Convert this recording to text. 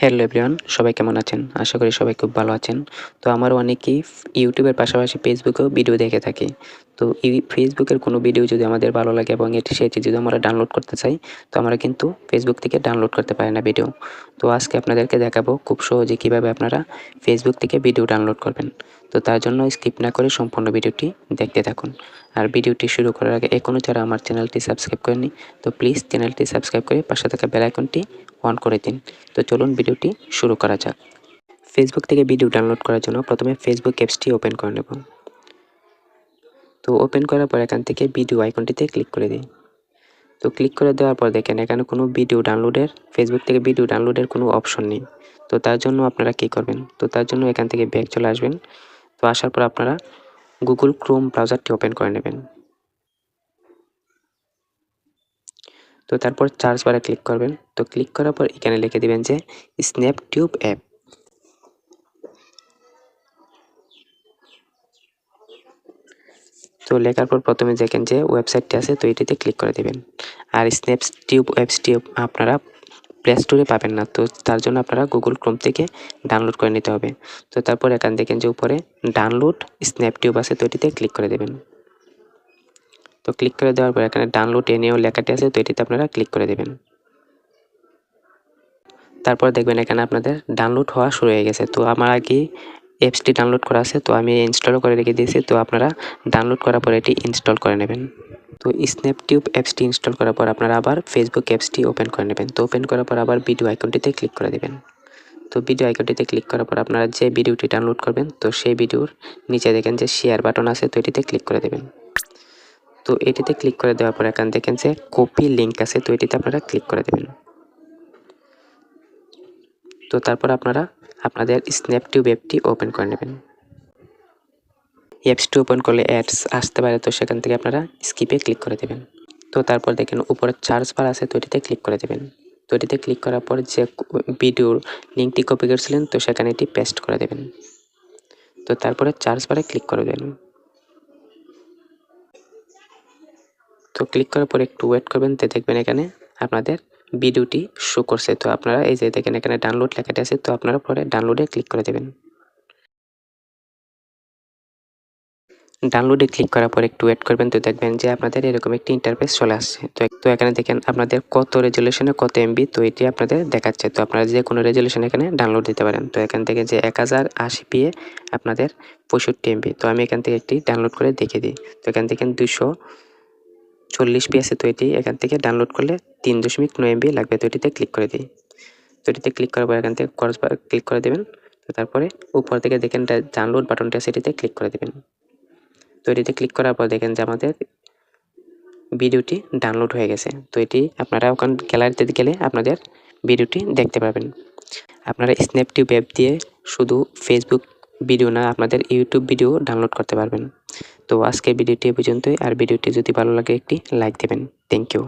Hello everyone, সবাই কেমন আছেন? আশা করি সবাই খুব ভালো আছেন। তো আমার অনেকেই ইউটিউবের পাশাপাশি ফেসবুকেও ভিডিও দেখে থাকি। তো এই ফেসবুকের কোনো ভিডিও যদি আমাদের ভালো লাগে এবং সেটি যদি আমরা ডাউনলোড করতে চাই, তো আমরা কিন্তু ফেসবুক থেকে ডাউনলোড করতে পারি না ভিডিও। তো আজকে আপনাদেরকে দেখাবো খুব সহজে কীভাবে আপনারা ফেসবুক থেকে ভিডিও ডাউনলোড করবেন। তো তার জন্য স্কিপ না করে সম্পূর্ণ ভিডিওটি দেখতে থাকুন। আর ভিডিওটি শুরু করার আগে এখনও যারা আমার চ্যানেলটি সাবস্ক্রাইব করেননি, তো প্লিজ চ্যানেলটি সাবস্ক্রাইব করে পাশে থাকা বেল আইকনটি অন করে দিন। তো চলুন ভিডিওটি শুরু করা যাক। ফেসবুক থেকে ভিডিও ডাউনলোড করার জন্য প্রথমে ফেসবুক অ্যাপসটি ওপেন করে নেব। তো ওপেন করার পর এখান থেকে ভিডিও আইকনটিতে ক্লিক করে দিই। তো ক্লিক করে দেওয়ার পর দেখেন এখানে কোনো ভিডিও ডাউনলোডের ফেসবুক থেকে ভিডিও ডাউনলোডের কোনো অপশন নেই। তো তার জন্য আপনারা কী করবেন? তো তার জন্য এখান থেকে ব্যাক চলে আসবেন। তো আসার পর আপনারা গুগল ক্রোম ব্রাউজারটি ওপেন করে নেবেন। তো তারপর সার্চ বারে ক্লিক করবেন। তো ক্লিক করার পর এখানে লিখে দিবেন যে স্ন্যাপটিউব অ্যাপ। তো লেখার পর প্রথমে দেখেন যে ওয়েবসাইটটি আছে, তো এটিতে ক্লিক করে দেবেন। আর স্ন্যাপটিউব অ্যাপসটি আপনারা প্লে স্টোরে পাবেন না, তো তার জন্য আপনারা গুগল ক্রোম থেকে ডাউনলোড করে নিতে হবে। তো তারপর এখান দেখেন যে উপরে ডাউনলোড স্ন্যাপটিউব আছে, তো এটিতে ক্লিক করে দেবেন। তো ক্লিক করে দেওয়ার পর এখানে ডাউনলোড এনেও লেখাটি আছে, তো এটিতে আপনারা ক্লিক করে দেবেন। তারপর দেখবেন এখানে আপনাদের ডাউনলোড হওয়া শুরু হয়ে গেছে। তো আমার আগে অ্যাপসটি ডাউনলোড করা আছে, তো আমি ইনস্টলও করে রেখে দিয়েছি। তো আপনারা ডাউনলোড করার পর এটি ইনস্টল করে নেবেন। তো স্ন্যাপটিউব অ্যাপসটি ইনস্টল করার পর আপনারা আবার ফেসবুক অ্যাপসটি ওপেন করে নেবেন। তো ওপেন করার পর আবার ভিডিও আইকনটিতে ক্লিক করে দেবেন। তো ভিডিও আইকনটিতে ক্লিক করার পর আপনারা যে ভিডিওটি ডাউনলোড করবেন, তো সেই ভিডিওর নিচে দেখেন যে শেয়ার বাটন আছে, তো এটিতে ক্লিক করে দেবেন। তো এটিতে ক্লিক করে দেওয়ার পর এখান দেখেন যে কপি লিঙ্ক আছে, তো এটিতে আপনারা ক্লিক করে দেবেন। তো তারপর আপনারা আপনাদের স্ন্যাপটিউব অ্যাপটি ওপেন করে নেবেন। অ্যাপসটি ওপেন করলে অ্যাডস আসতে পারে, তো সেখান থেকে আপনারা স্কিপে ক্লিক করে দেবেন। তো তারপর দেখেন উপরে সার্চ বার আছে, তো এটিতে ক্লিক করে দেবেন। তো এটিতে ক্লিক করার পর যে ভিডিওর লিঙ্কটি কপি করেছিলেন, তো সেখানে এটি পেস্ট করে দেবেন। তো তারপরে সার্চ বারে ক্লিক করে দেবেন। তো ক্লিক করার পর একটু ওয়েট করবেন, তো দেখবেন এখানে আপনাদের ভিডিওটি শো করছে। তো আপনারা এই যে দেখেন এখানে ডাউনলোড লেখাটি আছে, তো আপনারা পরে ডাউনলোডে ক্লিক করে দেবেন। ডাউনলোডে ক্লিক করার পর একটু ওয়েট করবেন, তো দেখবেন যে আপনাদের এরকম একটি ইন্টারফেস চলে আসছে। তো এখানে দেখেন আপনাদের কত রেজুলেশনে কত এমবি, তো এটি আপনাদের দেখাচ্ছে। তো আপনারা যে কোনো রেজুলেশন এখানে ডাউনলোড দিতে পারেন। তো এখান থেকে যে 1080p আপনাদের 65 এমবি। তো আমি এখান থেকে একটি ডাউনলোড করে দেখিয়ে দিই। তো এখান থেকে 240p আছে, তো এটি এখান থেকে ডাউনলোড করলে 3.9 এমবি লাগবে। তো এটিতে ক্লিক করে দিই। তো এটিতে ক্লিক করার পর এখান থেকে ক্রস বার ক্লিক করে দেবেন। তো তারপরে উপর থেকে দেখেন ডাউনলোড বাটনটা আছে, এটিতে ক্লিক করে দেবেন। তো এটিতে ক্লিক করার পর দেখেন যে আমাদের ভিডিওটি ডাউনলোড হয়ে গেছে। তো এটি আপনারা ওখান গ্যালারিতে গেলে আপনাদের ভিডিওটি দেখতে পাবেন। আপনারা স্ন্যাপটিউব অ্যাপ দিয়ে শুধু ফেসবুক ভিডিও না, আপনাদের ইউটিউব ভিডিও ডাউনলোড করতে পারবেন। তো আজকের ভিডিওটি এ পর্যন্তই। আর ভিডিওটি যদি ভালো লাগে একটি লাইক দেবেন। Thank you.